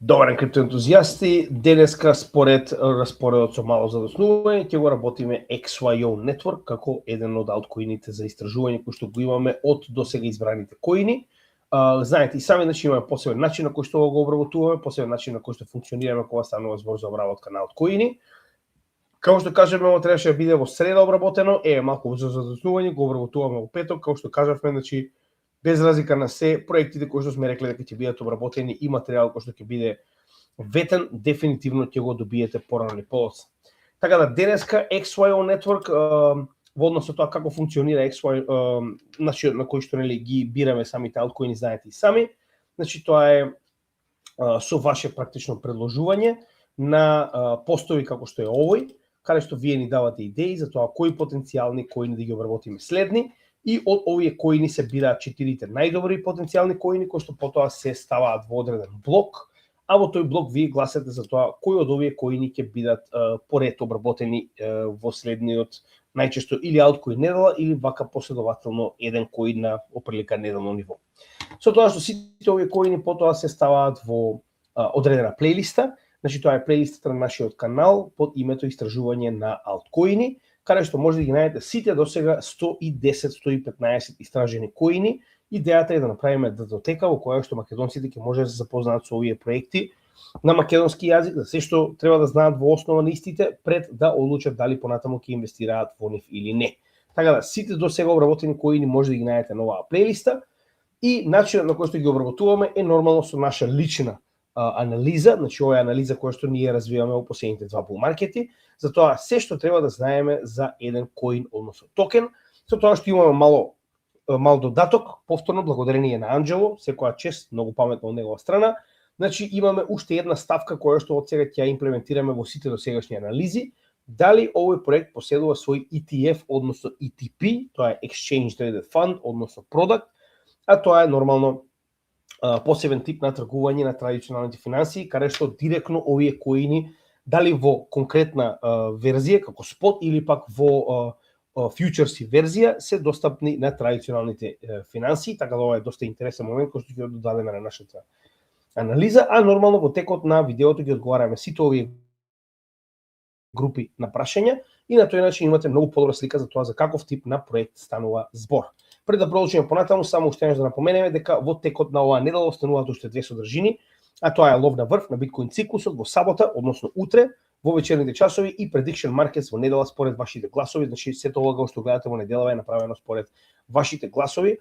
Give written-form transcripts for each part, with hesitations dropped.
Добар ден, криптоентузијасти. Денеска според распоредот со мало задоснување ќе го работиме XYO Network како еден од алткоините за истражување кој што го имаме од досега избраните коини. Знаете и сами, значи имаме посебен начин на кој што го обработуваме, посебен начин на кој што функционираме кога станува збор за обработка на алткоини. Како што кажеме, ово требаше да биде во среда обработено, малку за задоснување, го обработуваме во петок, како што кажавме, значи без разлика на се, проектите кои што сме рекле дека ќе бидат обработени и материјал кој што ќе биде ветен, дефинитивно ќе го добиете порано или подоцна. Така да денеска XYO Network во однос со тоа како функционира XYO, начинот на кој што нели ги бираме самите алткоини, знаете и сами. Значи тоа е со ваше практично предложување на постови како што е овој, каде што вие ни давате идеи за тоа кои потенцијални коини да ги обработиме следни. И од овие коини се бираат 4 најдобри потенцијални коини кои што потоа се ставаат во одреден блок, а во тој блок вие гласате за тоа кои од овие коини ќе бидат поред обработени во следниот најчесто или алткоин недела или вака последователно еден коин на оприлика неделно ниво. Со тоа што сите овие коини потоа се ставаат во одредена плейлиста, значи тоа е плейлистата на нашиот канал под името Истражување на алткоини, каде што може да ги најдете сите досега 110-115 истражени коини. Идејата е да направиме датотека во која што македонците ќе може да се запознаат со овие проекти на македонски јазик, за се што треба да знаат во основа на истите пред да одлучат дали понатаму ќе инвестираат во нив или не. Така да сите досега обработени коини може да ги најдете на оваа плейлиста и начинот на кој што ги обработуваме е нормално со наша лична анализа, значи ова е анализа која што ние развиваме во последните два булмаркети. Затоа се што треба да знаеме за еден коин, односно токен, со тоа што имаме мал додаток, повторно благодарение на Анџело, секоја чест, многу паметно од негова страна. Значи имаме уште една ставка која што од сега ќе ја имплементираме во сите досегашни анализи, дали овој проект поседува свој ETF, односно ETP, тоа е Exchange Traded Fund, односно продукт, а тоа е нормално посебен тип на тргување на традиционалните финансии, каде што директно овие коини дали во конкретна верзија како спот или пак во фьючерси верзија се достапни на традиционалните финансии, така да ова е доста интересен момент кој што ќе додадеме на нашата анализа, а нормално во текот на видеото ги одговараме сите овие групи на прашања и на тој начин имате многу подобра слика за тоа за каков тип на проект станува збор. Пред да продолжиме понатаму, само уште да напоменеме дека во текот на оваа недела остануваат уште две содржини, а тоа е лов на врв на биткоин циклусот во сабота, односно утре, во вечерните часови и prediction markets во недела според вашите гласови, значи сето ова што гледате во неделава е направено според вашите гласови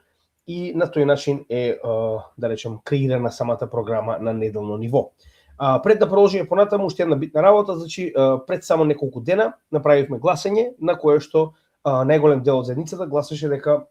и на тој начин е, да речем, креирана самата програма на неделно ниво. Пред да продолжиме понатаму, уште една битна работа, значи пред само неколку дена направивме гласање на кое што најголем дел од заедницата гласаше дека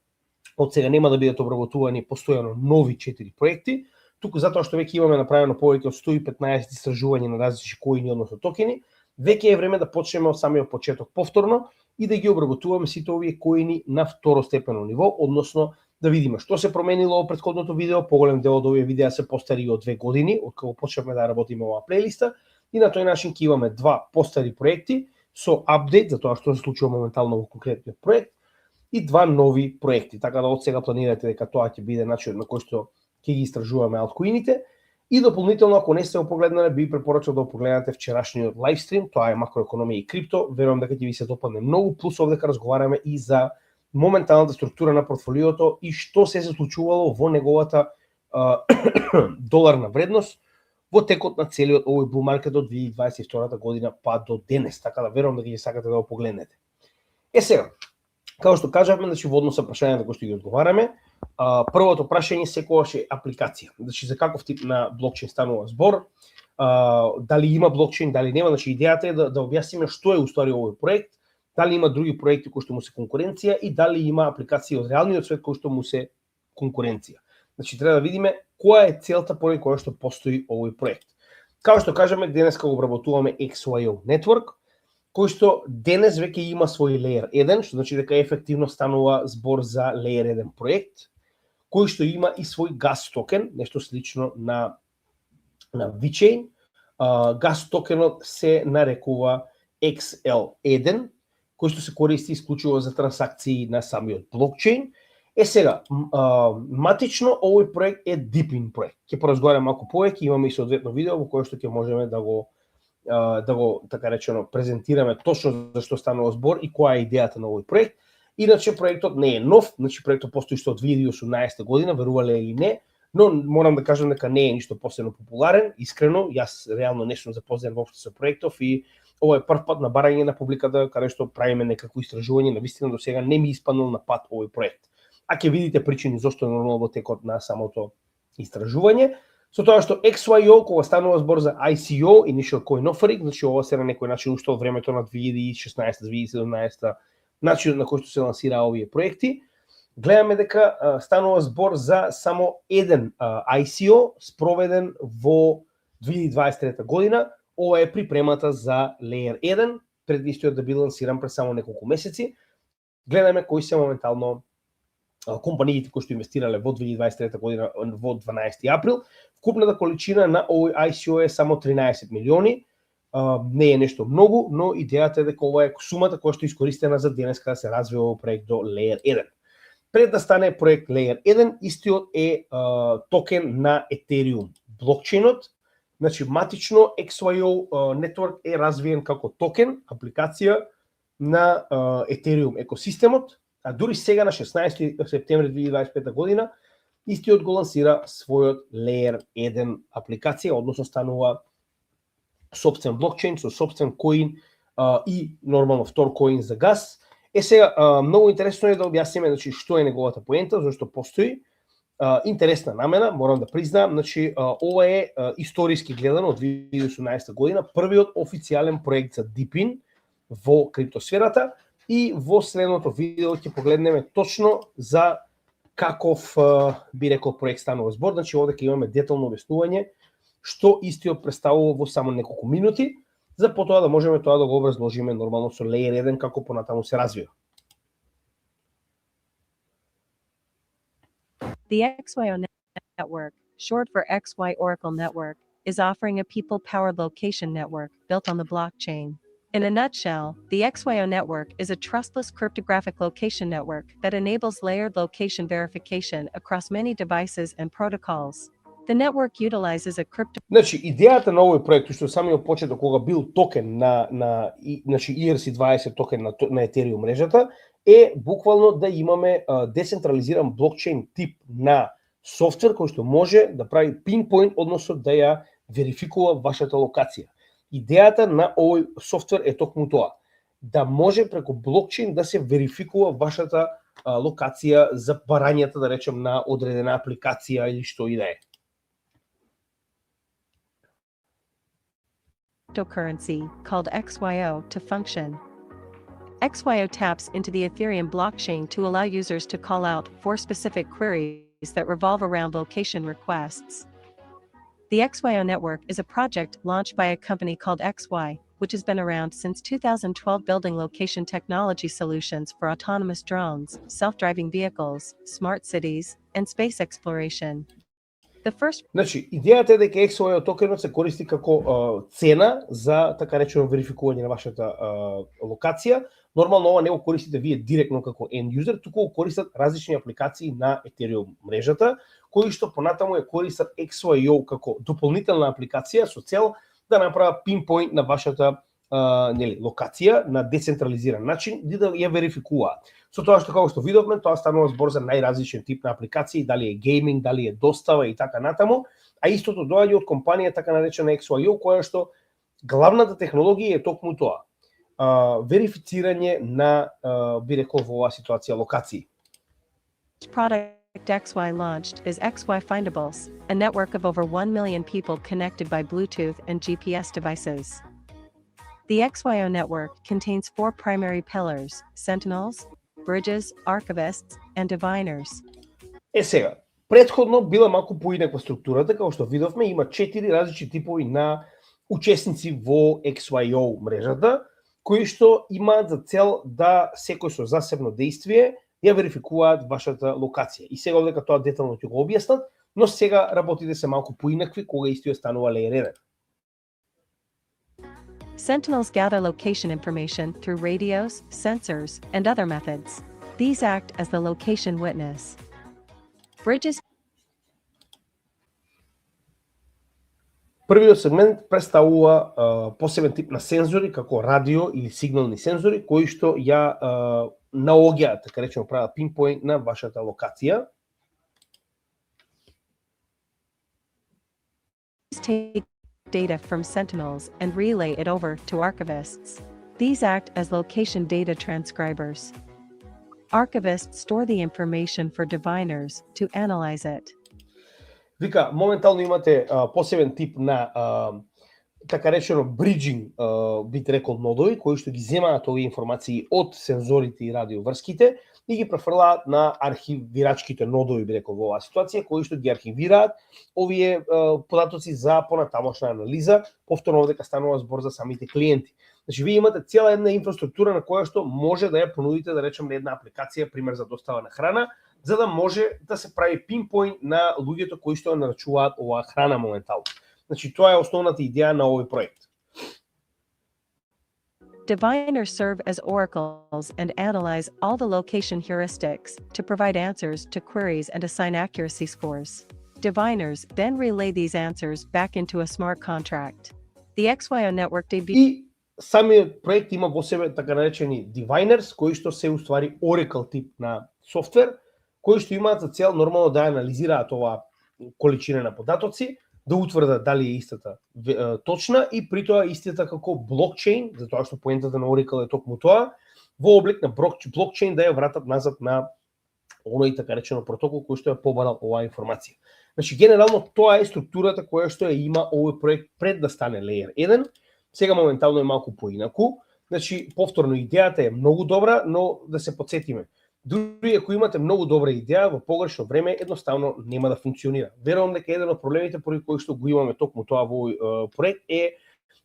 од сега нема да бидат обработувани постојано нови 4 проекти, туку затоа што веќе имаме направено повеќе од 115 истражувања на различни коини, односно токени, веќе е време да почнеме од самиот почеток повторно и да ги обработуваме сите овие коини на второстепено ниво, односно да видиме што се променило во претходното видео. Поголем дел од овие видеа се постари од 2 години, од кога почнавме да работиме оваа плейлиста, и на тој начин ќе имаме два постари проекти со апдейт за тоа што се случува моментално во конкретниот проект и два нови проекти. Така да од сега планирате дека тоа ќе биде начинот на кој што ќе ги истражуваме алткоините. И дополнително, ако не сте го погледнале, би препорачал да погледнете вчерашниот лайвстрим, тоа е макроекономија и крипто. Верувам дека ќе ви се допадне многу, плюс овдека разговараме и за моменталната структура на портфолиото и што се случувало во неговата доларна вредност во текот на целиот овој бул маркет од 2022 година па до денес. Така да верувам дека ќе сакате да го погледнете. Сега, како што кажавме, значи во однос на прашањата кои што ги одговараме, првото прашање секогаш е апликација. Значи за каков тип на блокчейн станува збор, дали има блокчейн, дали нема, значи идејата е да објасниме што е уствари овој проект, дали има други проекти кои што му се конкуренција и дали има апликации од реалниот свет кои што му се конкуренција. Значи треба да видиме која е целта поради која што постои овој проект. Како што кажаме, денеска го обработуваме XYO Network, кој што денес веќе има свој Layer 1, што значи дека ефективно станува збор за Layer 1 проект, кој што има и свој газ токен, нешто слично на VeChain. Газ токенот се нарекува XL1, кој што се користи исклучиво за трансакции на самиот блокчейн Сега, матично овој проект е Deepin проект. Ќе поразговараме малку повеќе, имаме и соодветно видео во кое што ќе можеме да го така речено презентираме точно за што станува збор и која е идејата на овој проект. Иначе проектот не е нов, значи проектот постои што од 2018 година, верувале или не, но морам да кажам дека не е ништо посебно популарен, искрено, јас реално не сум запознат воопшто со проектов и ова е прв пат на барање на публиката каде што правиме некакво истражување, навистина до сега не ми испаднал на пат овој проект. А ќе видите причини зошто е нормално во текот на самото истражување. Со тоа што XYO, кога станува збор за ICO, Initial Coin Offering, значи ова се на некој начин уште од времето на 2016-2017 начинот на кој што се лансира овие проекти, гледаме дека станува збор за само еден ICO спроведен во 2023 година. Ова е припремата за Layer 1, пред истиот да биде лансиран пред само неколку месеци. Гледаме кои се моментално компаниите кои што инвестирале во 2023 година во 12 април. Вкупната количина на овој ICO е само 13 милиони. Не е нешто многу, но идејата е дека ова е сумата која што е искористена за денеска да се развива овој проект до Layer 1. Пред да стане проект Layer 1, истиот е токен на Ethereum блокчейнот. Значи, матично XYO Network е развиен како токен, апликација на Ethereum екосистемот, а дури сега на 16 септември 2025 година истиот го лансира својот Layer 1 апликација, односно станува собствен блокчейн со собствен коин и нормално втор коин за газ. Сега многу интересно е да објасниме значи што е неговата поента, зашто постои. Интересна намена, морам да признаам, значи ова е историски гледано од 2018 година првиот официјален проект за Deepin во криптосферата и во следното видео ќе погледнеме точно за каков би рекол проект станува збор. Значи овде ќе имаме детално објаснување што истиот представува во само неколку минути, за потоа да можеме тоа да го образложиме нормално со Layer 1 како понатаму се развива. The XYO network, short for XY Oracle Network, is offering a people-powered location network built on the blockchain. In a nutshell, the XYO network is a trustless cryptographic location network that enables layered location verification across many devices and protocols. The network utilizes a crypto... Значи, идејата на овој проект, што самиот почеток кога бил токен значи ERC20 токен на Ethereum мрежата, е буквално да имаме децентрализиран блокчейн тип на софтвер кој што може да прави pinpoint, односно да ја верификува вашата локација. Идејата на овој софтвер е токму тоа, да може преку блокчейн да се верификува вашата локација за барањата, да речем, на одредена апликација или што и да е. Cryptocurrency, called XYO, to function. XYO taps into the Ethereum blockchain to allow users to call out for specific queries that revolve around location requests. The XYO network is a project launched by a company called XY, which has been around since 2012 building location technology solutions for autonomous drones, self-driving vehicles, smart cities, and space exploration. Значи, идејата е дека XYO токенот се користи како цена за така речено верификување на вашата локација. Нормално ова не го користите вие директно како end user, туку го користат различни апликации на Ethereum мрежата, кои што понатаму ја користат XYO како дополнителна апликација со цел да направат pinpoint на вашата локација на децентрализиран начин и да ја верификуваат. Со тоа што како што видовме, тоа станува збор за најразличен тип на апликации, дали е гейминг, дали е достава и така натаму, а истото доаѓа од компанија така наречена XYO, која што главната технологија е токму тоа. Верифицирање на, би рекол во оваа ситуација, локации. Product XY launched is XY Findables, a network of over 1 million people connected by Bluetooth and GPS devices. The XYO network contains 4 primary pillars: sentinels, bridges, archivists, and diviners. Сега, претходно била малку поинаква структурата, како што видовме, има 4 различни типови на учесници во XYO мрежата, кои што имаат за цел да секој со засебно действие ја верификуваат вашата локација. И сега дека тоа детално ќе го објаснат, но сега работите се малку поинакви кога истиот станува Layer 1. Sentinels gather location information through radios, sensors, and other methods. These act as the location witness. Bridges. Првиот сегмент представува посебен тип на сензори, како радио или сигнални сензори, кои што ја наоѓаат, така речено, прават pinpoint на вашата локација. Take data from sentinels and relay it over to archivists. These act as location data transcribers. Archivists store the information for diviners to analyze it. Вика, моментално имате посебен тип на така речено бриджинг, бит рекол нодови, кои што ги земаат овие информации од сензорите и радиоврските и ги префрлаат на архивирачките нодови, би рекол во оваа ситуација, кои што ги архивираат овие податоци за понатамошна анализа, повторно дека станува збор за самите клиенти. Значи, вие имате цела една инфраструктура на која што може да ја понудите, да речем, на една апликација, пример за достава на храна, за да може да се прави pinpoint на луѓето кои што нарачуваат оваа храна моментално. Значи, тоа е основната идеја на овој проект. Diviners serve as oracles and analyze all the location heuristics to provide answers to queries and assign accuracy scores. Diviners then relay these answers back into a smart contract. The XYO network И самиот проект има во себе така наречени diviners, кои што се уствари oracle тип на софтвер, кои што имаат за цел нормално да анализираат оваа количина на податоци, да утврдат дали е истата точна и при тоа истата како блокчейн, затоа што поентата на Oracle е токму тоа, во облик на блокчейн да ја вратат назад на оној така речено протокол кој што ја побарал оваа информација. Значи, генерално тоа е структурата која што ја има овој проект пред да стане Layer 1. Сега моментално е малку поинаку. Значи, повторно идејата е многу добра, но да се потсетиме. Дури ако имате многу добра идеја, во погрешно време едноставно нема да функционира. Верувам дека еден од проблемите поради кои што го имаме токму тоа во овој проект е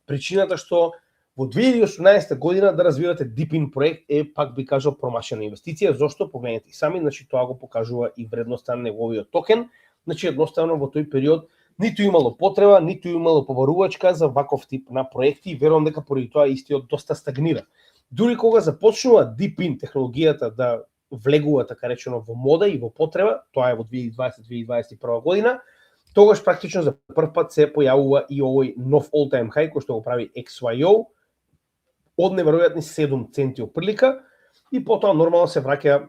причината што во 2018 година да развивате DeepIn проект е, пак би кажал, промашена инвестиција. Зошто? Погледнете и сами, значи тоа го покажува и вредноста на неговиот токен. Значи едноставно во тој период ниту имало потреба, ниту имало побарувачка за ваков тип на проекти и верувам дека поради тоа истиот доста стагнира. Дури кога започнува DeepIn технологијата да влегува така речено во мода и во потреба, тоа е во 2020-2021 година, тогаш практично за прв пат се појавува и овој нов all-time high кој што го прави XYO од неверојатни 7 центи опрлика и потоа нормално се враќа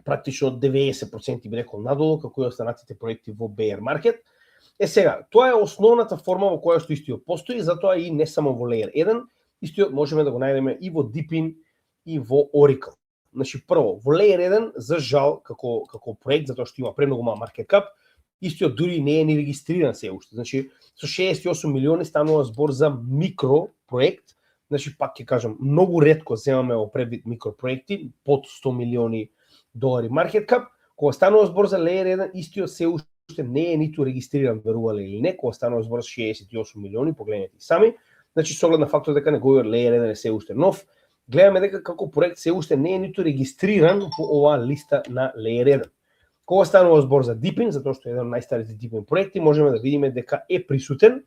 практично 90% би рекол надолу како и останатите проекти во bear market. Сега, тоа е основната форма во која што истиот постои, затоа и не само во Layer 1, истиот можеме да го најдеме и во DeepIn и во Oracle. Значи, прво, во Layer 1, за жал, како проект, затоа што има премногу мал market cap, истиот дури не е ни регистриран се уште. Значи, со 68 милиони станува збор за микропроект. Значи, пак ќе кажам, многу ретко земаме во предвид микропроекти, под 100 милиони долари market cap. Кога станува збор за Layer 1, истиот се уште не е ниту регистриран, верувале или не, кога станува збор за 68 милиони, погледнете и сами. Значи, со оглед на фактот дека неговиот Layer 1 е се уште нов, гледаме дека како проект се уште не е ниту регистриран по оваа листа на Layer 1. Кога станува збор за DeepIn, затоа што е еден од најстарите DeepIn проекти, можеме да видиме дека е присутен,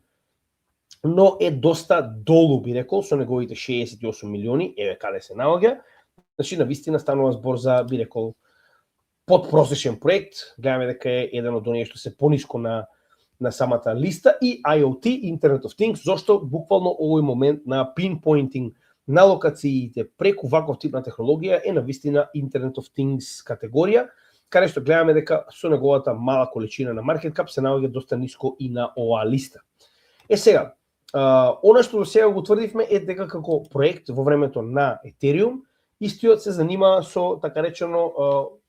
но е доста долу, би рекол, со неговите 68 милиони, еве каде се наоѓа. Значи, навистина станува збор за, би рекол, подпросечен проект. Гледаме дека е еден од оние што се пониско на самата листа и IoT, Internet of Things, зашто буквално овој момент на pinpointing на локациите преку ваков тип на технологија е навистина Internet of Things категорија, каде што гледаме дека со неговата мала количина на market cap се наоѓа доста ниско и на оваа листа. Сега, она што до сега го утврдивме е дека како проект во времето на Ethereum, истиот се занимава со така речено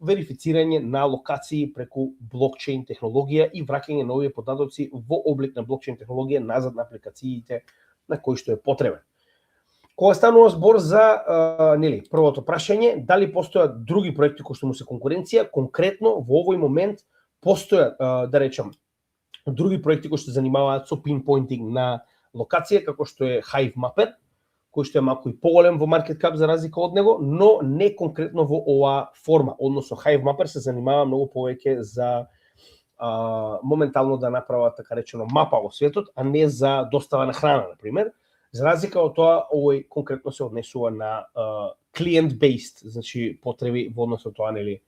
верифицирање на локации преку блокчейн технологија и враќање на овие податоци во облик на блокчейн технологија назад на апликациите на кои што е потребен. Кога станува збор за првото прашање, дали постојат други проекти кои што му се конкуренција, конкретно во овој момент постојат, да речам, други проекти кои што се занимаваат со pinpointing на локација, како што е Hivemapper, кој што е малку и поголем во market cap за разлика од него, но не конкретно во оваа форма. Односно, Hivemapper се занимава многу повеќе за моментално да направат така речено мапа во светот, а не за достава на храна, например. За разлика од тоа, овој конкретно се однесува на client-based, значи потреби во однос на тоа, нели,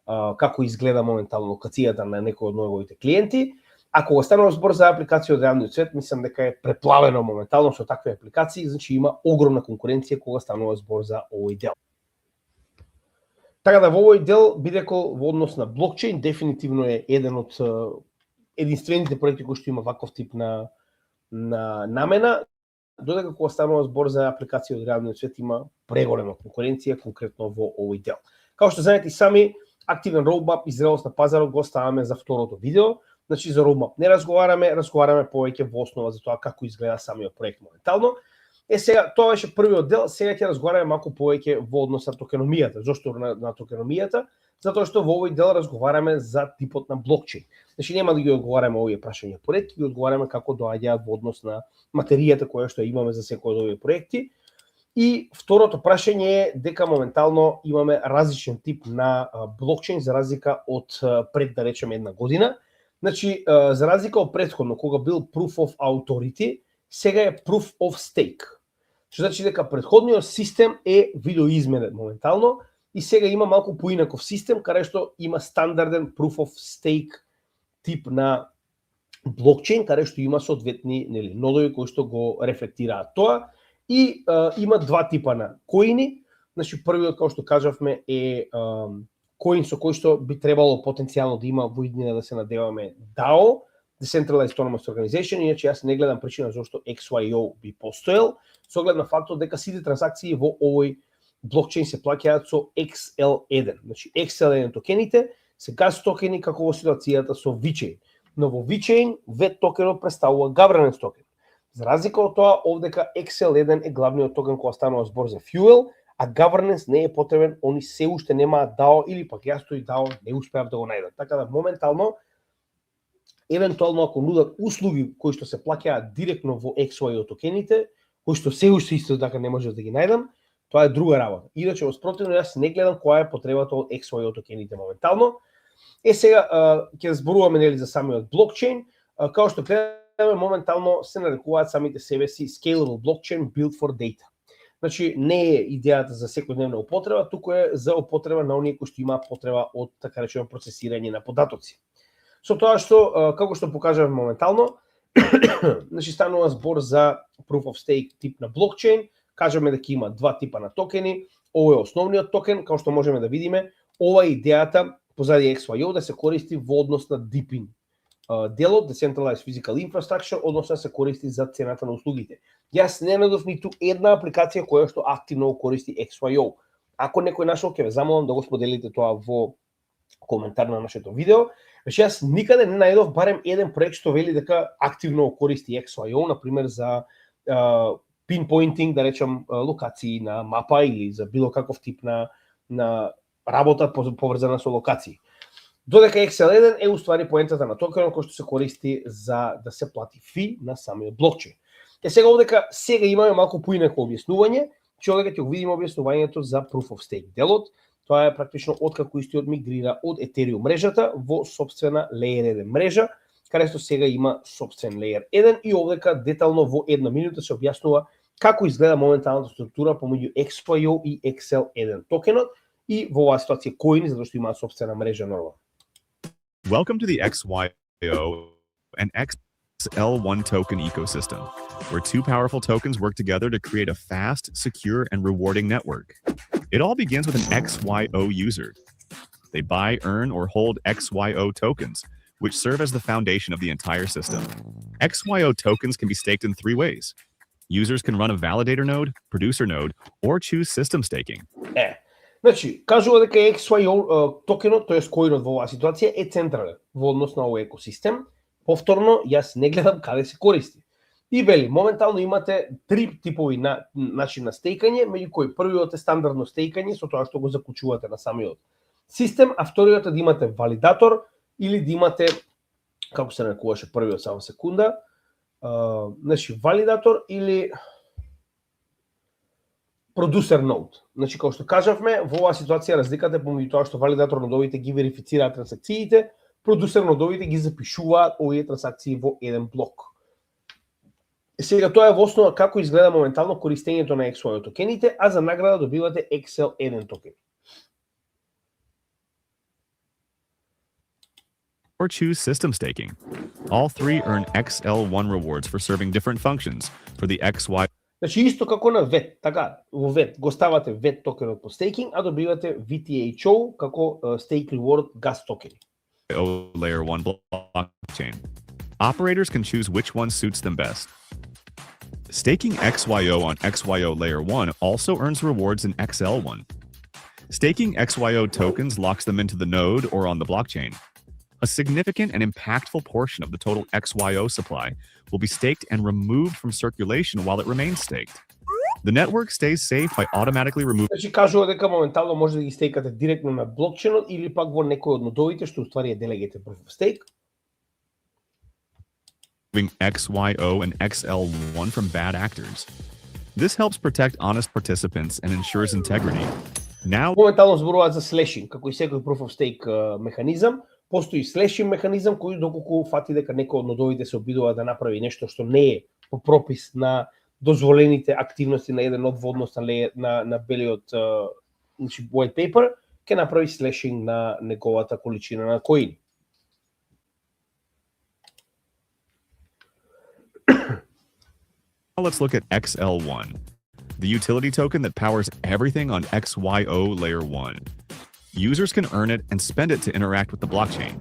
како изгледа моментално локацијата на некој од неговите клиенти. Ако станува збор за апликација од реалниот свет, мислам дека е преплавено моментално со такви апликации, значи има огромна конкуренција кога станува збор за овој дел. Така да во овој дел, бидејќи во однос на блокчейн дефинитивно е еден од единствените проекти кои што има ваков тип на намена, додека кога станува збор за апликација од реалниот свет има преголема конкуренција конкретно во овој дел. Како што знаете и сами, активен roadmap и зрелост на пазарот го ставаме за второто видео. Значи за roadmap не разговараме повеќе во основа за тоа како изгледа самиот проект моментално. Сега тоа беше првиот дел, сега ќе разговараме малку повеќе во однос на токеномијата. Зошто на токеномијата? Затоа што во овој дел разговараме за типот на блокчейн. Значи нема да ги одговараме овие прашања поред, ги одговараме како доаѓаат во однос на материјата која што имаме за секој од овие проекти. И второто прашање е дека моментално имаме различен тип на блокчейн за разлика од пред, да речеме, една година. Значи, за разлика од претходно, кога бил Proof of Authority, сега е Proof of Stake. Што значи дека претходниот систем е видоизменет моментално и сега има малку поинаков систем, каде што има стандарден Proof of Stake тип на блокчейн, каде што има соодветни нодови кои што го рефлектираат тоа. И има два типа на коини. Значи, првиот, како што кажавме, е коин со кој што би требало потенцијално да има во иднина да се надеваме DAO, Decentralized Autonomous Organization, иначе јас не гледам причина зашто XYO би постоел, со оглед на фактот дека сите транзакции во овој блокчейн се плаќаат со XL1. Значи, XL1 токените се газ токени како во ситуацијата со VeChain. Но во VeChain, VET токенот представува governance токен. За разлика од тоа, овдека XL1 е главниот токен кога станува збор за Fuel, а governance не е потребен, они се уште немаат DAO или пак јас тој DAO не успеав да го најдам. Така да моментално, евентуално ако нудат услуги кои што се плаќаат директно во XYO токените, кои што се уште исто така не можев да ги најдам, тоа е друга работа. Иначе, спротивно, јас не гледам која е потребата од XYO токените моментално. Сега ќе зборуваме нели за самиот блокчейн, као што гледаме моментално се нарекуваат самите себе си Scalable Blockchain Built for Data. Значи, не е идејата за секојдневна употреба, туку е за употреба на оние кои што имаат потреба од, така речено, процесирање на податоци. Со тоа што, како што покажавме моментално, значи станува збор за Proof of Stake тип на блокчейн, кажаме дека има два типа на токени, овој е основниот токен, како што можеме да видиме, ова е идејата позади XYO да се користи во однос на DePIN делот, Decentralized Physical Infrastructure, односно да се користи за цената на услугите. Јас не најдов ниту една апликација која што активно користи XYO. Ако некој нашол, ќе ве замолам да го споделите тоа во коментар на нашето видео. Значи јас никаде не најдов барем еден проект што вели дека активно користи XYO, на пример за pinpointing, да речам, локации на мапа или за било каков тип на работа поврзана со локации. Додека XL1 е уствари поентата на токенот кој што се користи за да се плати фи на самиот блокчейн. Сега овдека имаме малку поинако објаснување, че овдека ќе го видиме објаснувањето за Proof of Stake делот. Тоа е практично откако истиот мигрира од Ethereum мрежата во собствена Layer 1 мрежа, каде што сега има собствен Layer 1 и овдека детално во една минута се објаснува како изгледа моменталната структура помеѓу XYO и XL1 токенот и во оваа ситуација коини, затоа што имаат собствена мрежа нормално. Welcome to the XYO and XL1 token ecosystem, where two powerful tokens work together to create a fast, secure, and rewarding network. It all begins with an XYO user. They buy, earn, or hold XYO tokens, which serve as the foundation of the entire system. XYO tokens can be staked in three ways. Users can run a validator node, producer node, or choose system staking. Значи, кажува дека XYO токенот, тоест коинот во оваа ситуација е централен во однос на овој екосистем. Повторно, јас не гледам каде се користи. И вели, моментално имате три типови начин на стейкање, меѓу кои првиот е стандардно стейкање, со тоа што го заклучувате на самиот систем, а вториот е да имате валидатор или да имате, како се нарекуваше првиот, само секунда, значи валидатор или продусер нод. Значи, како што кажавме, во оваа ситуација разликата помеѓу тоа што валидатор нодовите ги верифицираат транзакциите, продусер нодовите ги запишуваат овие транзакции во еден блок. Сега тоа е во основа како изгледа моментално користењето на XYO токените, а за награда добивате XL1 токен. Or choose system staking. All three earn XL1 rewards for serving different functions for the XYO Значи исто како на VET, така, во VET го ставате VET токенот по стейкинг, а добивате VTHO како stake reward gas токени. layer 1 blockchain. Operators can choose which one suits them best. Staking XYO on XYO layer 1 also earns rewards in XL1. Staking XYO tokens locks them into the node or on the blockchain. A significant and impactful portion of the total XYO supply will be staked and removed from circulation while it remains staked. The network stays safe by automatically removing Значи кажува дека моментално може да ги стейкате директно на блокчейнот или пак во некој од нодовите што уствари е Delegated Proof of Stake. XYO and XL1 from bad actors. This helps protect honest participants and ensures integrity. Now, Моментално зборуваат за слешинг, како и секој Proof of Stake механизам, постои слешинг механизам кој доколку фати дека некој од нодовите се обидува да направи нешто што не е по пропис на дозволените активности на еден нод во однос на белиот значи white paper, ќе направи слешинг на неговата количина на коини. let's look at XL1, the utility token that powers everything on XYO layer 1. Users can earn it and spend it to interact with the blockchain.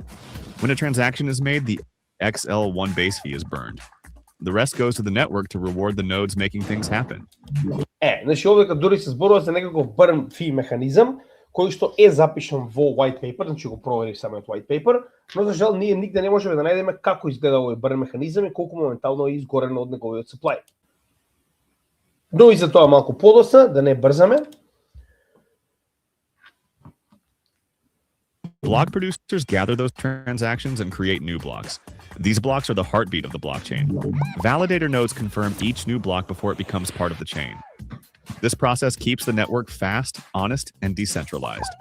When a transaction is made, the XL1 base fee is burned. The rest goes to the network to reward the nodes making things happen. Значи овдека дури се зборува за некаков burn fee механизам, кој што е запишан во white paper, значи го проверив самиот white paper, но за жал ние нигде не можеме да најдеме како изгледа овој burn механизам и колку моментално е изгорено од неговиот supply. Но и за тоа малку подоцна, да не брзаме. Block producers gather those transactions and create new blocks. These blocks are the heartbeat of the blockchain. Validator nodes confirm each new block before it becomes part of the chain. This process keeps the network fast, honest, and decentralized.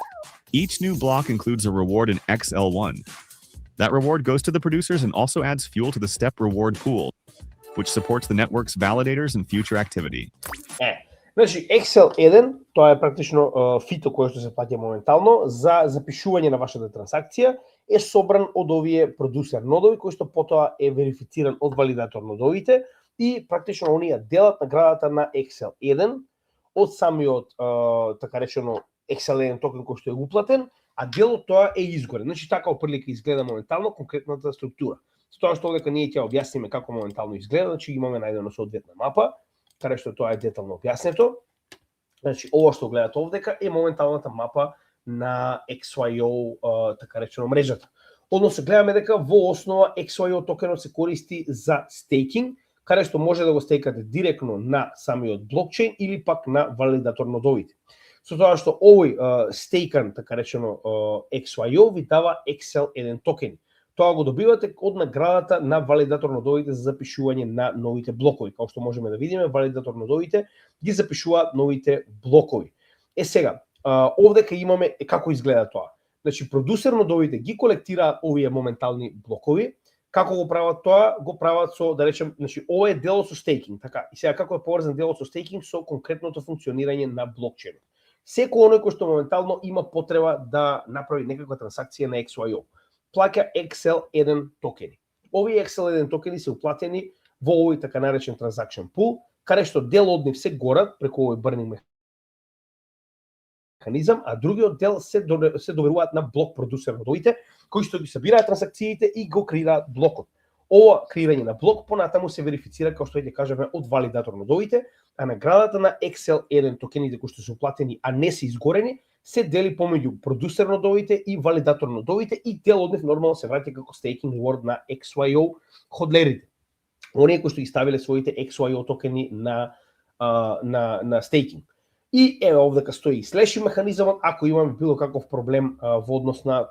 Each new block includes a reward in XL1. That reward goes to the producers and also adds fuel to the step reward pool, which supports the network's validators and future activity. Значи, XL1, тоа е практично фито кој што се плаќа моментално за запишување на вашата транзакција, е собран од овие продусер нодови кои што потоа е верифициран од валидатор нодовите и практично оние делат наградата на XL1 од самиот така речено XL1 токен кој што е уплатен, а дел од тоа е изгорен. Значи така опрлика изгледа моментално конкретната структура. Со тоа што овдека ние ќе објасниме како моментално изгледа, значи имаме најдено соодветна мапа, каде што тоа е детално објаснето. Значи ова што гледате овдека е моменталната мапа на XYO така речено мрежата. Односно гледаме дека во основа XYO токенот се користи за стейкинг, каде што може да го стейкате директно на самиот блокчейн или пак на валидатор нодовите. Со тоа што овој стейкан така речено XYO ви дава XL1 токени. Тоа го добивате од наградата на валидатор нодовите за запишување на новите блокови. Како што можеме да видиме, валидатор нодовите ги запишуваат новите блокови. Сега, овдека имаме како изгледа тоа. Значи, продусер нодовите ги колектираат овие моментални блокови. Како го прават тоа? Го прават со, да речем, значи, ова е дело со стейкинг, така. И сега како е поврзан дело со стейкинг со конкретното функционирање на блокчейнот. Секој оној кој што моментално има потреба да направи некаква трансакција на XYO плаќа XL1 токени. Овие XL1 токени се уплатени во овој така наречен transaction pool, каде што дел од нив се горат преку овој burning механизам, а другиот дел се доверуваат на блок продусер нодовите, кои што ги собираат трансакциите и го креираат блокот. Ова креирање на блок понатаму се верифицира, како што ќе кажеме, од валидатор нодовите, а наградата на XL1 токените кои што се уплатени, а не се изгорени, се дели помеѓу продусер нодовите и валидатор нодовите и дел од нив нормално се враќа како стейкинг reward на XYO ходлерите. Оние кои што ги ставиле своите XYO токени на стейкинг. И еве овдека стои и слеши механизамот ако имаме било каков проблем во однос на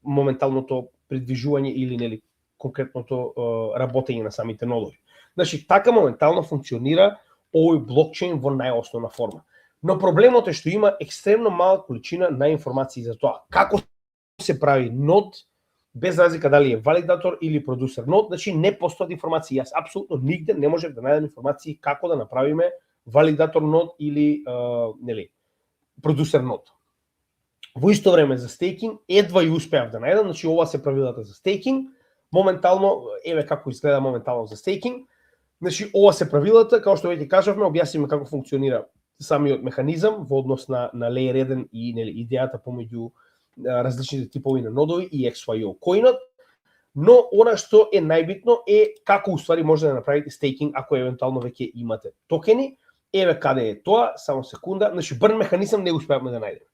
моменталното придвижување или нели конкретното работење на самите нодови. Значи така моментално функционира овој блокчейн во најосновна форма. Но проблемот е што има екстремно мала количина на информации за тоа. Како се прави нод, без разлика дали е валидатор или продусер нод, значи не постојат информации. Јас апсолутно нигде не можев да најдам информации како да направиме валидатор нод или продусер нод. Во исто време за стейкинг едва и успеав да најдам, значи ова се правилата за стейкинг. Моментално, еве како изгледа моментално за стейкинг. Значи ова се правилата, како што веќе кажавме, објасниме како функционира самиот механизам во однос на Layer 1 и идејата помеѓу различните типови на нодови и XYO коинот. Но она што е најбитно е како уствари може да направите стейкинг ако евентуално веќе имате токени. Еве каде е тоа, само секунда. Значи burn механизам не успеавме да најдеме.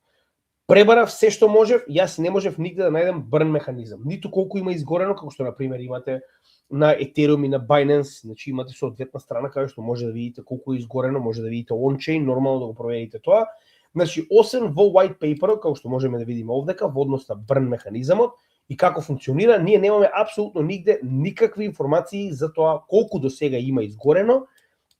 Пребарав се што можев, јас не можев нигде да најдем burn механизам. Ниту колку има изгорено, како што на пример имате на Ethereum и на Binance, значи имате соодветна страна каде што може да видите колку е изгорено, може да видите on-chain, нормално да го проверите тоа. Значи, освен во white paper, како што можеме да видиме овдека, во однос на burn механизамот и како функционира, ние немаме апсолутно нигде никакви информации за тоа колку до сега има изгорено,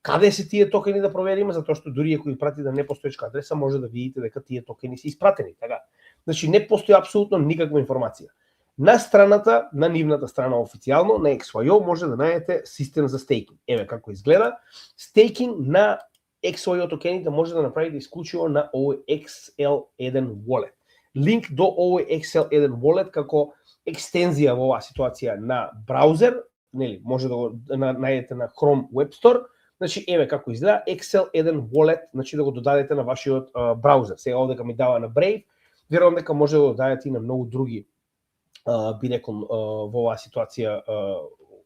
каде се тие токени да провериме, затоа што дури ако ги прати да непостоечка адреса, може да видите дека тие токени се испратени, така. Значи не постои апсолутно никаква информација. На страната, на нивната страна официјално, на XYO може да најдете систем за стейкинг. Еве како изгледа. Стейкинг на XYO токените може да направите исклучиво на овој XL1 wallet. Линк до овој XL1 wallet како екстензија во оваа ситуација на браузер, нели, може да го најдете на Chrome Web Store. Значи еве како изгледа XL1 wallet, значи да го додадете на вашиот браузер. Сега овдека ми дава на Brave, верувам дека може да го додадете и на многу други би рекол во оваа ситуација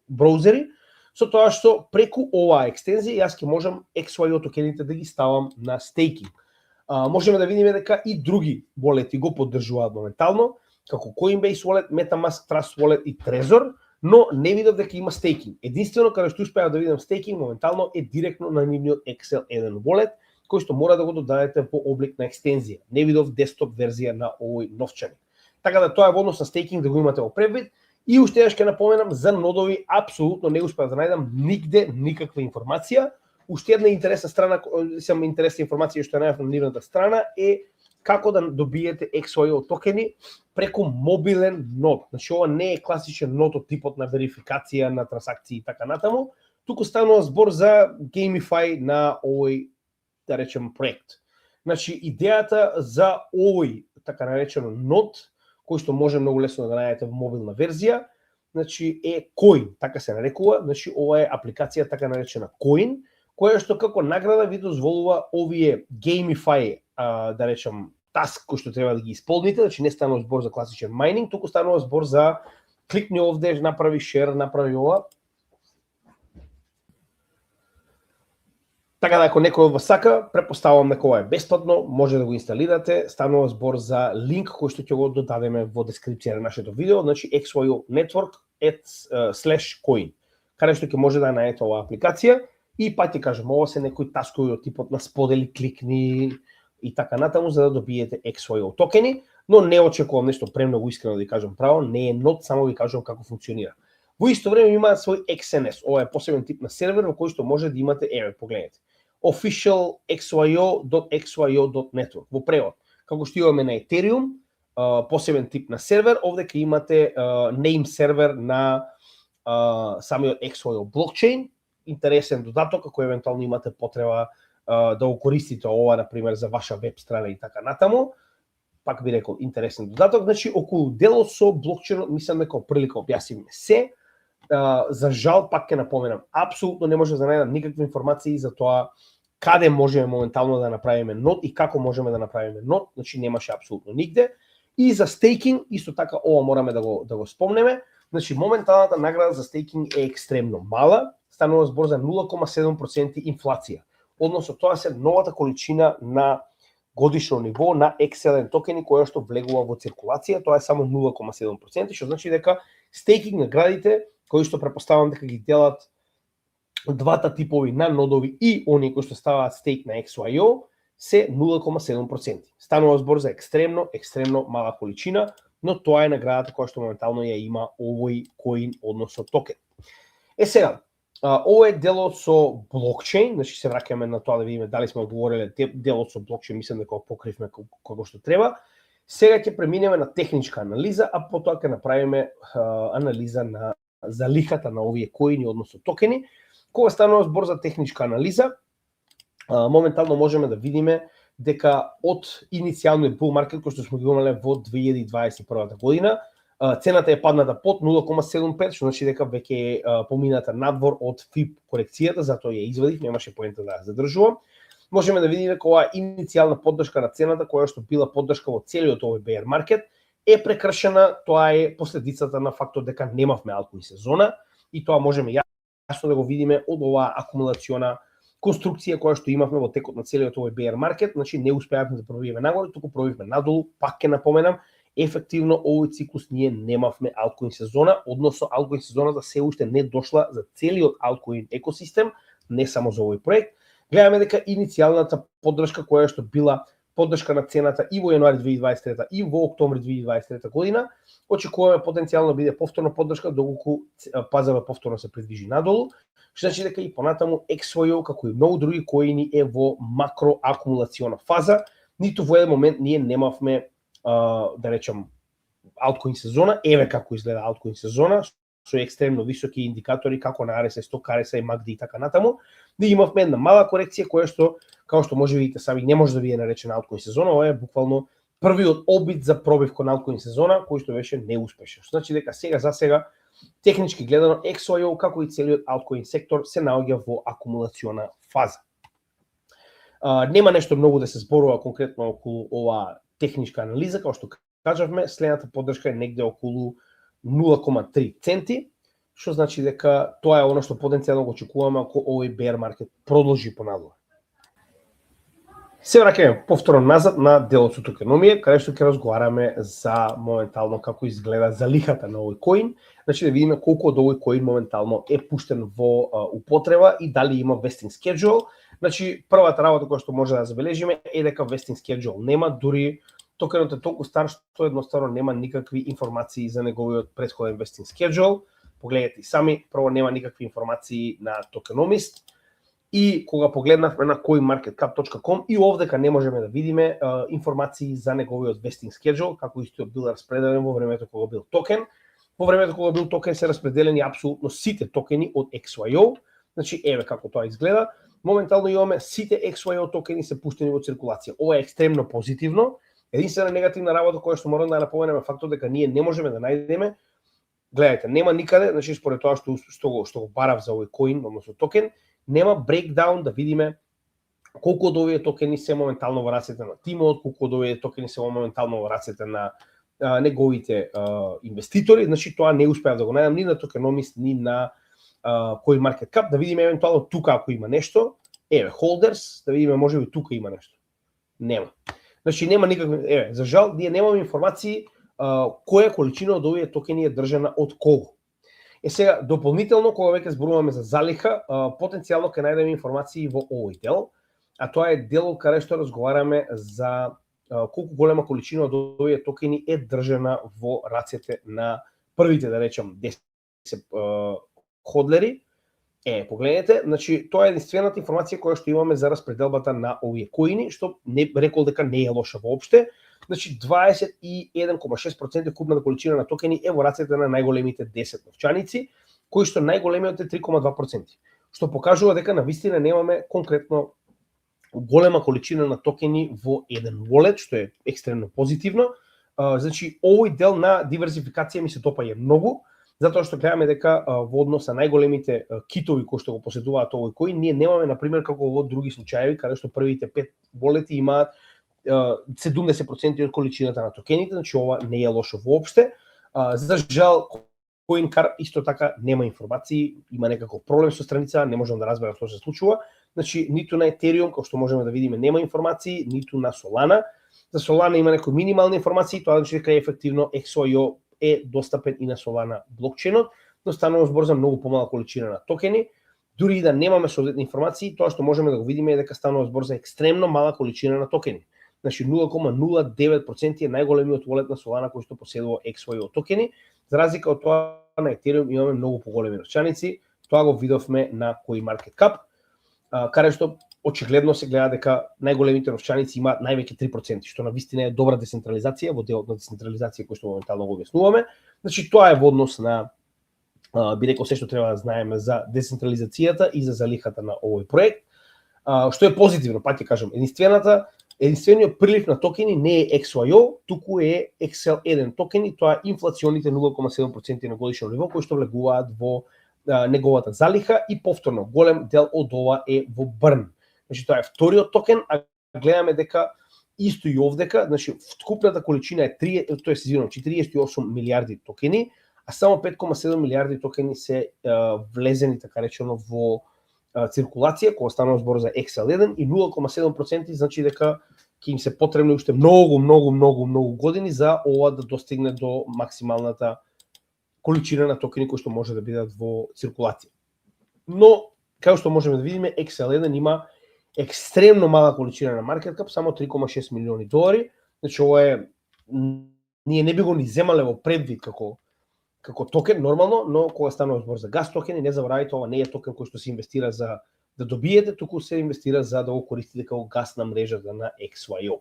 браузери, со тоа што преку оваа екстензија јас ќе можам XYO токените да ги ставам на стейкинг. Можеме да видиме дека и други wallet го поддржуваат моментално, како Coinbase Wallet, MetaMask Trust Wallet и Trezor, но не видов дека има стейкинг. Единствено каде што успеав да видам стейкинг моментално е директно на нивниот XL1 Wallet, кој што мора да го додадете во облик на екстензија. Не видов десктоп верзија на овој новчаник. Така да тоа е во однос на стейкинг да го имате во предвид. И уште еднаш ќе напоменам за нодови апсолутно не успеав да најдам нигде никаква информација. Уште една интересна страна, интересна информација што најдов на нивната страна е како да добиете XYO токени преку мобилен нод. Значи ова не е класичен нод од типот на верификација на трансакции и така натаму, туку станува збор за геймифај на овој, да речем, проект. Значи идејата за овој така наречено нод, кој што може многу лесно да најдете во мобилна верзија, значи е Coin, така се нарекува, значи ова е апликација така наречена Coin, која што како награда ви дозволува овие геймифај, да речем, таск кој што треба да ги исполните, значи не станува збор за класичен майнинг, туку станува збор за кликни овде, направи шер, направи ова. Така да ако некој од вас сака, препоставувам дека ова е бесплатно, може да го инсталирате, станува збор за линк кој што ќе го додадеме во дескрипција на нашето видео, значи XYO Network/coin, каде што ќе може да најдете оваа апликација и пак ќе кажам, ова се некои таскови од типот на сподели, кликни и така натаму за да добиете XYO токени, но не очекувам нешто премногу искрено да ви кажам право, не е нод, само ви кажам како функционира. Во исто време имаат свој XNS, ова е посебен тип на сервер во кој што може да имате, еве, погледнете, official xyo.xyo.network во превод. Како што имаме на Ethereum, посебен тип на сервер, овде ќе имате name сервер на самиот XYO блокчейн, интересен додаток ако евентуално имате потреба да го користите ова, например, за ваша веб страна и така натаму. Пак би рекол интересен додаток. Значи, околу делот со блокчейнот, мислам дека прилика објасниме се. За жал, пак ќе напоменам, апсолутно не може да најдам никакви информации за тоа каде можеме моментално да направиме нод и како можеме да направиме нод, значи немаше апсолутно нигде. И за стейкинг, исто така, ова мораме да го спомнеме, значи моменталната награда за стейкинг е екстремно мала, станува збор за 0,7% инфлација. Односно, тоа се новата количина на годишно ниво на XLN токени која што влегува во циркулација, тоа е само 0,7%, што значи дека стейкинг наградите, кои што препоставам дека ги делат двата типови на нодови и оние кои што ставаат стейк на XYO, се 0,7%. Станува збор за екстремно мала количина, но тоа е наградата која што моментално ја има овој коин, односно токен. Сега, ова е делот со блокчейн, значи се враќаме на тоа да видиме дали сме одговориле делот со блокчейн, мислам дека го покривме како што треба. Сега ќе преминеме на техничка анализа, а потоа ќе направиме анализа на залихата на овие коини, односно токени. Кога станува збор за техничка анализа, моментално можеме да видиме дека од иницијалниот bull market кој што сме го имале во 2021 година, цената е падната под 0,75, што значи дека веќе е помината надвор од FIB корекцијата, затоа ја извадив, немаше поента да ја задржувам. Можеме да видиме кога иницијална поддршка на цената, која што била поддршка во целиот овој bear market, е прекршена. Тоа е последицата на фактот дека немавме altcoin сезона и тоа можеме јасно да го видиме од оваа акумулациона конструкција која што имавме во текот на целиот овој bear market. Значи не успеавме да пробиеме нагоре, туку пробивме надолу. Пак ќе напоменам, ефективно овој циклус ние немавме altcoin сезона, односно altcoin сезоната се уште не дошла за целиот altcoin екосистем, не само за овој проект. Гледаме дека иницијалната поддршка која што била поддршка на цената и во јануари 2023 и во октомври 2023 година, очекуваме потенцијално да биде повторно поддршка доколку пазарот повторно се придвижи надолу, што значи дека и понатаму XYO како и многу други коини е во макроакумулациона фаза. Ниту во еден момент ние немавме да речем altcoin сезона. Еве како изгледа altcoin сезона со екстремно високи индикатори како на RSI 100, RSI, MACD и така натаму. Да имавме една мала корекција која што, како што може видите сами, не може да биде наречена altcoin сезона. Ова е буквално првиот обид за пробив кон altcoin сезона кој што беше неуспешен. Значи дека сега за сега технички гледано XYO како и целиот altcoin сектор се наоѓа во акумулациона фаза. Нема нешто многу да се зборува конкретно околу ова техничка анализа, како што кажавме, следната поддршка е негде околу 0,3 центи, што значи дека тоа е оно што потенцијално го очекуваме ако овој bear market продолжи понадолу. Се враќаме повторно назад на делот со токеномија, каде што ќе разговараме за моментално како изгледа залихата на овој коин, значи да видиме колку од овој коин моментално е пуштен во употреба и дали има vesting schedule. Значи првата работа која што може да забележиме е дека vesting schedule нема, дури токенот е толку стар што едноставно нема никакви информации за неговиот претходен vesting schedule. Погледнете сами, прво нема никакви информации на Tokenomist и кога погледнавме на coinmarketcap.com и овдека не можеме да видиме информации за неговиот vesting schedule, како истиот бил распределен во времето кога бил токен. Во времето кога бил токен се распределени апсолутно сите токени од XYO. Значи еве како тоа изгледа. Моментално имаме сите XYO токени се пуштени во циркулација. Ова е екстремно позитивно. Единствена негативна работа која што морам да напоменеме фактот дека ние не можеме да најдеме, гледате, нема никаде, значи според тоа што го барав за овој коин, односно токен, нема брейкдаун да видиме колку од овие токени се моментално во рацете на тимот, колку од овие токени се моментално во рацете на неговите инвеститори. Значи тоа не успеав да го најдам ни на Tokenomist, ни на CoinMarketCap, да видиме евентуално тука ако има нешто. Еве, holders, да видиме можеби тука има нешто. Нема. Значи нема никакви, за жал, ние немаме информации која количина од овие токени е држана од кого. Сега, дополнително, кога веќе зборуваме за залиха, потенцијално ќе најдеме информации во овој дел, а тоа е делот каде што разговараме за колку голема количина од овие токени е држана во рацете на првите, да речем, 10 ходлери. Погледнете, значи тоа е единствената информација која што имаме за распределбата на овие коини, што не рекол дека не е лоша воопште. Значи 21,6% купната количина на токени е во рацете на најголемите 10 новчаници, кои што најголемиот е 3,2%, што покажува дека навистина немаме конкретно голема количина на токени во еден wallet, што е екстремно позитивно. Значи овој дел на диверзификација ми се допаѓа многу, затоа што гледаме дека во однос на најголемите китови кои што го поседуваат овој коин, ние немаме на пример како во други случаи каде што првите 5 wallet-и имаат 70% од количината на токените, значи ова не е лошо воопште. За жал, CoinCar исто така нема информации, има некаков проблем со страница, не можам да разберам што се случува. Значи, ниту на Ethereum, како што можеме да видиме, нема информации, ниту на Solana. За Solana има некои минимални информации, тоа значи дека ефективно XYO е достапен и на Solana блокчейнот, но станува збор за многу помала количина на токени. Дури и да немаме соодветни информации, тоа што можеме да го видиме е дека станува збор за екстремно мала количина на токени. Значи 0,09% е најголемиот wallet на Solana кој што поседува XYO токени. За разлика од тоа на Ethereum имаме многу поголеми новчаници. Тоа го видовме на CoinMarketCap, каде што очигледно се гледа дека најголемите новчаници имаат највеќе 3%, што навистина е добра децентрализација во делот на децентрализација кој што моментално го објаснуваме. Значи тоа е во однос на би рекол се што треба да знаеме за децентрализацијата и за залихата на овој проект. Што е позитивно, пак ќе кажам, единствениот прилив на токени не е XYO, туку е XL1 токени, тоа е инфлационите 0,7% на годишно ниво кои што влегуваат во неговата залиха и повторно голем дел од ова е во Burn. Значи тоа е вториот токен, а гледаме дека исто и овдека, значи вкупната количина е 48 милиарди токени, а само 5,7 милиарди токени се влезени така речено во циркулација, кога станува збор за XL1 и 0,7% значи дека ќе им се потребни уште многу години за ова да достигне до максималната количина на токени кои што може да бидат во циркулација. Но, како што можеме да видиме, XL1 има екстремно мала количина на маркет кап, само 3,6 милиони долари. Значи, ова е, ние не би го ни земале во предвид како токен нормално, но кога станува збор за газ токен, не заборавајте, ова не е токен кој што се инвестира за да добиете, туку се инвестира за да го користите како гасна мрежа на XYO.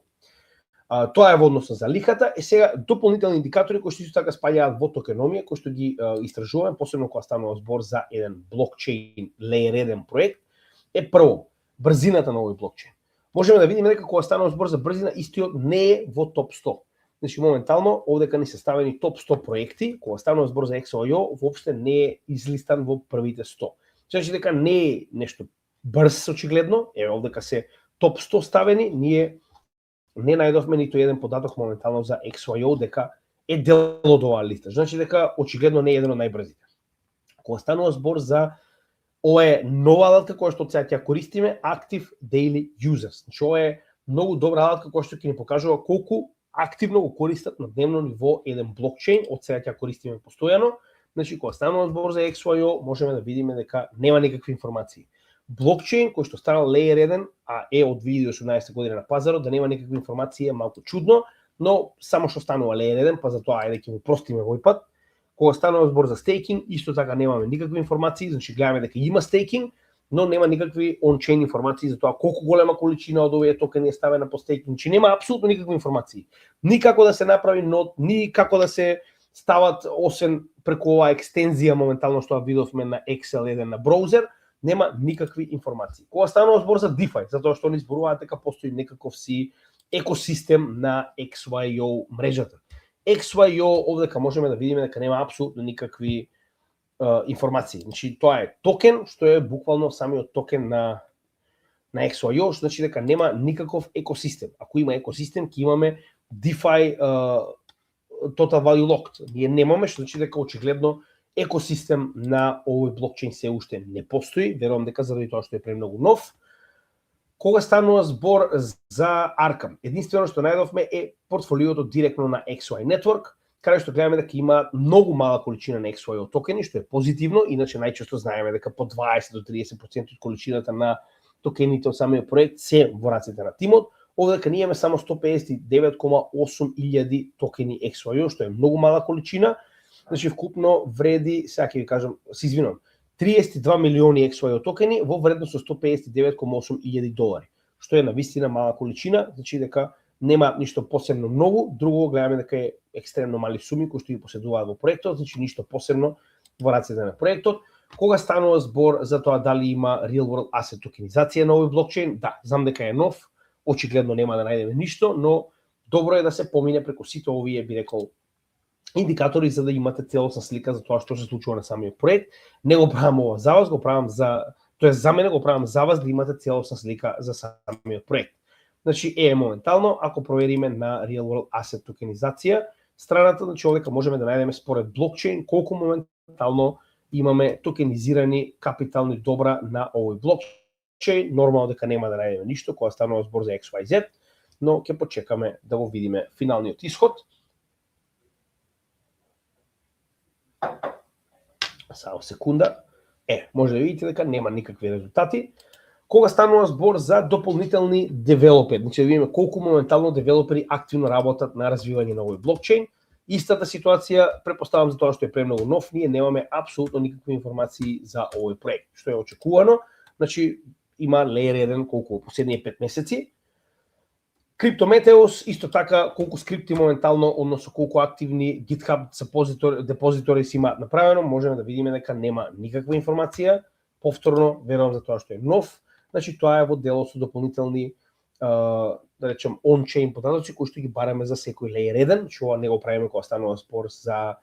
Тоа е во однос на залихата. Сега дополнителни индикатори кои што исто така спаѓаат во токеномија, кои што ги истражуваме, посебно кога станува збор за еден блокчейн Layer 1 проект, е прво брзината на овој блокчейн. Можеме да видиме дека кога станува збор за брзина, истиот не е во топ 100. Значи моментално овдека ни се ставени топ 100 проекти, кога станува збор за XYO, воопште не е излистан во првите 100. Значи дека не е нешто брз очигледно, овдека се топ 100 ставени, ние не најдовме ниту еден податок моментално за XYO дека е дел од оваа листа. Значи дека очигледно не е еден од најбрзите. Кога станува збор за ова е нова алатка која што сега ќе користиме, Active Daily Users. Значи ова е многу добра алатка која што ќе ни покажува колку активно го користат на дневно ниво еден блокчейн, од сега ќе користиме постојано. Значи кога станува збор за XYO, можеме да видиме дека нема никакви информации. Блокчейн кој што станал Layer 1, а е од 2018 година на пазарот, да нема никакви информации е малку чудно, но само што станува Layer 1, па затоа ајде ќе го простиме овој пат. Кога станува збор за стейкинг, исто така немаме никакви информации, значи гледаме дека има стейкинг, но нема никакви он-чейн информации за тоа колку голема количина од овие токени е ставена по стейкинг, значи нема апсолутно никакви информации. Ни како да се направи нод, ни како да се стават, освен преку оваа екстензија моментално што видовме на XL1 на браузер, нема никакви информации. Кога станува збор за DeFi, затоа што они зборуваат дека постои некаков си екосистем на XYO мрежата. XYO овдека можеме да видиме дека нема апсолутно никакви информации. Значи тоа е токен што е буквално самиот токен на XYO, што значи дека нема никаков екосистем. Ако има екосистем, ќе имаме DeFi Total Value Locked. Ние немаме, што значи дека очигледно екосистем на овој блокчейн се уште не постои, верувам дека заради тоа што е премногу нов. Кога станува збор за Arkham, единствено што најдовме е портфолиото директно на XY Network, каде што гледаме дека има многу мала количина на XYO токени, што е позитивно, иначе најчесто знаеме дека по 20 до 30% од количината на токените од самиот проект се во рацете на тимот. Овдека ние имаме само 159,8 илјади токени XYO, што е многу мала количина. Значи вкупно вреди, сега ќе ви кажам, се извинувам, 32 милиони XYO токени во вредност од 159,8 илјади долари, што е навистина мала количина, значи дека нема ништо посебно ново, друго гледаме дека е екстремно мали суми кои што ги поседуваат во проектот, значи ништо посебно во рацете на проектот. Кога станува збор за тоа дали има real world asset токенизација на овој блокчейн, да, знам дека е нов, очигледно нема да најдеме ништо, но добро е да се помине преку сите овие, би рекол, индикатори за да имате целосна слика за тоа што се случува на самиот проект. Не го правам ова за вас, го правам за мене го правам за вас да имате целосна слика за самиот проект. Значи моментално ако провериме на real world asset токенизација, страната, значи овдека можеме да најдеме според блокчейн колку моментално имаме токенизирани капитални добра на овој блокчейн. Нормално дека нема да најдеме ништо кога станува збор за XYZ, но ќе почекаме да го видиме финалниот исход. Само секунда. Може да видите дека нема никакви резултати. Кога станува збор за дополнителни девелопери, значи да видиме колку моментално девелопери активно работат на развивање на овој блокчейн. Истата ситуација, претпоставам за тоа што е премногу нов, ние немаме апсолутно никакви информации за овој проект, што е очекувано. Значи има Layer 1 колку последните 5 месеци. CryptoMeteos исто така колку скрипти моментално, односно колку активни GitHub депозитори си имаат направено, можеме да видиме дека нема никаква информација. Повторно, верувам за тоа што е нов, значи тоа е во делот со дополнителни да речем on-chain податоци кои што ги бараме за секој Layer 1, што ова не го правиме кога станува збор за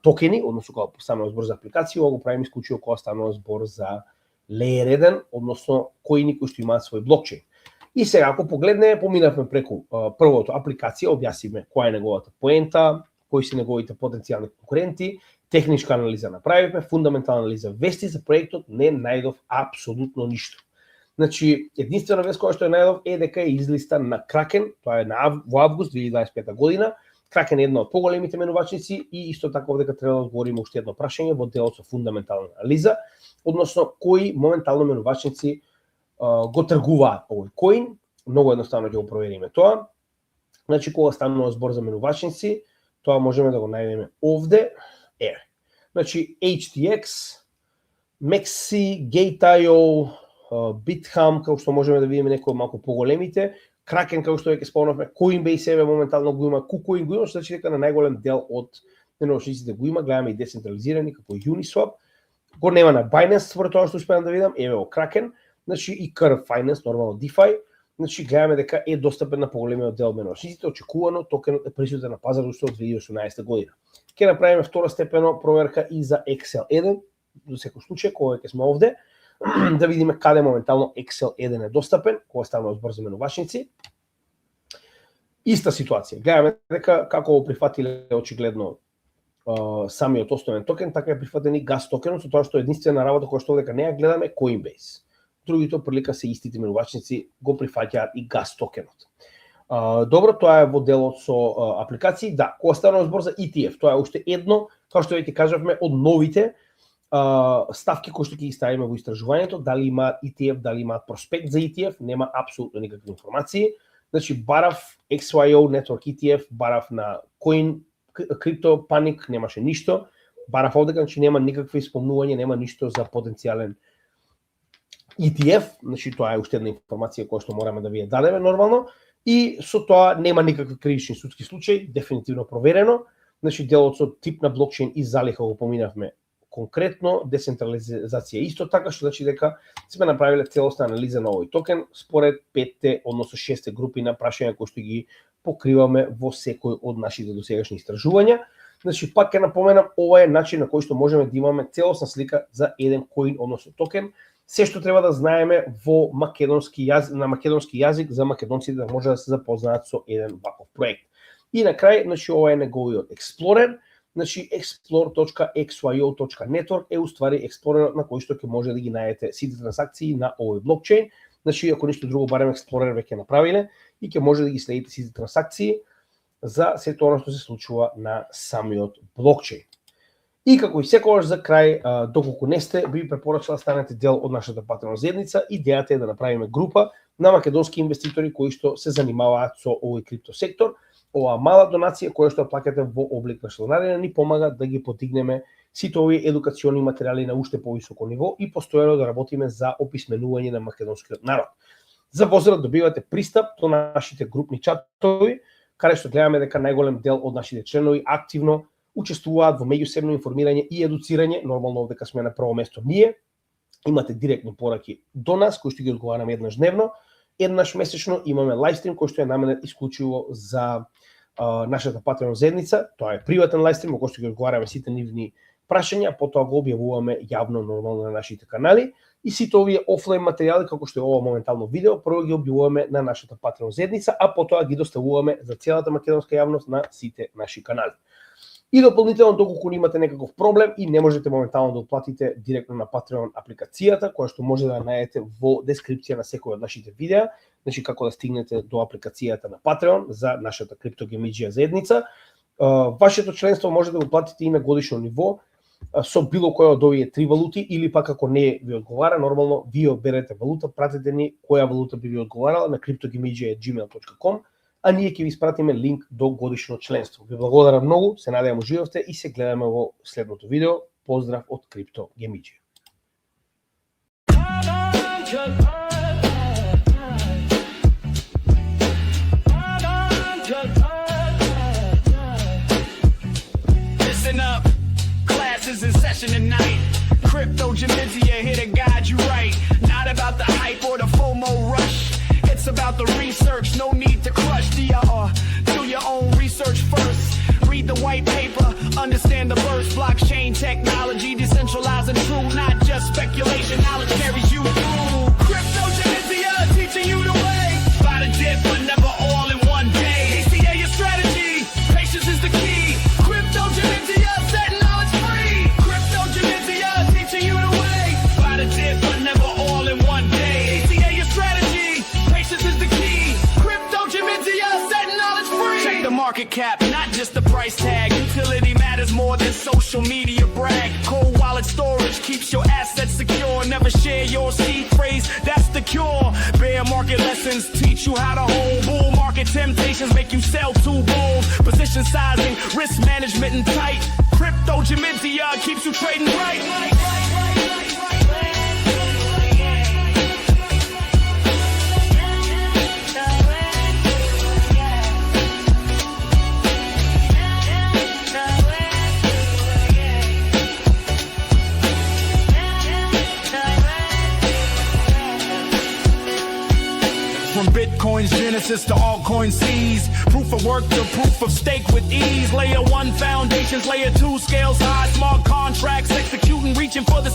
токени, односно кога станува збор за апликации, ова го правиме исклучиво кога станува збор за Layer 1, односно коини кои што имаат свој блокчейн. И сега, ако погледнеме, поминавме преку првото апликација, објасниме која е неговата поента, кои се неговите потенцијални конкуренти, техничка анализа направивме, фундаментална анализа, вести за проектот не најдов апсолутно ништо. Значи, единствена вест која што е најдов е дека е излистан на Kraken, тоа е во август 2025 година. Kraken е една од поголемите менувачници и исто така дека треба да одговориме уште едно прашање во делот со фундаментална анализа, односно кои моментално менувачници го тргуваат овој коин. Многу едноставно ќе го провериме тоа. Значи, кога станува збор за менувачници, тоа можеме да го најдеме овде. Значи, HTX, Mexi, Gate.io, Bithumb, како што можеме да видиме некои малку поголемите, Kraken, како што веќе спомнавме, Coinbase моментално го има, KuCoin го има, што значи дека на најголем дел од менувачниците го има, гледаме и децентрализирани како Uniswap, го нема на Binance, според тоа што успеам да видам, еве во Kraken, значи и Curve Finance, нормално DeFi, значи гледаме дека е достапен на поголемиот дел од менувачниците, очекувано токенот е присутен на пазарот уште од 2018 година. Ќе направиме второстепено проверка и за XL1, до секој случај, кога ќе сме овде, да видиме каде моментално XL1 е достапен, кога станува збор за менувачници. Иста ситуација. Гледаме дека како го прифатиле очигледно самиот основен токен, така е прифатен и Gas токенот, со тоа што единствена работа која што дека не ја гледаме Coinbase. Другите прилика се истите менувачници го прифаќаат и Gas токенот. Добро, тоа е во делот со апликации. Да, кога станува збор за ETF, тоа е уште едно, како што веќе кажавме, од новите ставки кои што ќе ги ставиме во истражувањето, дали имаат ETF, дали имаат проспект за ETF, нема апсолутно никакви информации. Значи, барав XYO Network ETF, барав на Coin, Crypto Panic, немаше ништо. Барав овде, значи нема никакви спомнување, нема ништо за потенцијален ETF, значи тоа е уште една информација која што мораме да ви ја дадеме нормално. И со тоа нема никакви кривични судски случаи, дефинитивно проверено. Значи, делот со тип на блокчейн и залиха го поминавме конкретно, децентрализација исто така, што значи дека сме направиле целосна анализа на овој токен според 5-те, односно 6-те групи на прашања кои што ги покриваме во секој од нашите досегашни истражувања. Значи, пак ќе напоменам, ова е начин на кој што можеме да имаме целосна слика за еден коин, односно токен. Се што треба да знаеме во македонски јазик, на македонски јазик за македонците да може да се запознаат со еден ваков проект. И на крај, значи ова е неговиот Explorer. Значи, explore.xyo.network е уствари експлорерот на кој што ќе може да ги најдете сите трансакции на овој блокчейн. Значи, ако ништо друго, барем Explorer веќе направиле и ќе може да ги следите сите трансакции за сето она што се случува на самиот блокчейн. И како и секогаш за крај, доколку не сте, би препорачала да станете дел од нашата Patreon заедница. Идејата е да направиме група на македонски инвеститори кои што се занимаваат со овој крипто сектор. Оваа мала донација која што плаќате во облик на членарина ни помага да ги потигнеме сите овие едукациони материјали на уште повисоко ниво и постојано да работиме за описменување на македонскиот народ. За возраст добивате пристап до нашите групни чатови, каде што гледаме дека најголем дел од нашите членови активно учествуваат во меѓусебно информирање и едуцирање. Нормално овдека сме на прво место ние. Имате директни пораки до нас кои што ги одговараме еднаш дневно. Еднаш месечно имаме лајвстрим кој што е наменет исклучиво за нашата Patreon заедница. Тоа е приватен лајвстрим во кој што ги одговараме сите нивни прашања, потоа го објавуваме јавно нормално на нашите канали и сите овие офлайн материјали како што е ова моментално видео, прво ги објавуваме на нашата Patreon заедница, а потоа ги доставуваме за целата македонска јавност на сите наши канали. И дополнително, доколку имате некаков проблем и не можете моментално да уплатите директно на Patreon апликацијата, која што може да најдете во дескрипција на секој од нашите видеа, значи како да стигнете до апликацијата на Patreon за нашата CryptoGamegija заедница. Вашето членство може да го платите и на годишно ниво со било која од овие три валути или пак ако не ви одговара, нормално ви одберете валута, пратете ни која валута би ви одговарала на cryptogamegija@gmail.com, а ние ќе ви испратиме линк до годишно членство. Ви благодарам многу, се надевам уживавте и се гледаме во следното видео. Поздрав од CryptoGamegija. research, no need to crush the do your own research first. Read the white paper, understand the verse. Blockchain technology, decentralized and true, not just speculation. Knowledge carries you through. Crypto Genesia, teaching you the way. Buy the dip, but never all in one day. ACA your strategy, patience is the key. Crypto Genesia, setting knowledge free. Crypto Genesia, teaching you the way. Buy the dip, but never all in one day. ACA your strategy, patience is the key. Crypto Genesia, setting knowledge free. Check the market cap, not just the price tag. Utility matters more than social media brag. Cold wallet storage keeps your assets secure. Never share your seed phrase, that's the cure. Bear market lessons teach you how to hold. Bull market temptations make you sell too bold. Position sizing, risk management and tight. Crypto Genesia keeps you trading right. From Bitcoin's genesis to altcoin seas, proof of work to proof of stake with ease. Layer 1 foundations, layer 2 scales high, smart contracts, executing, reaching for the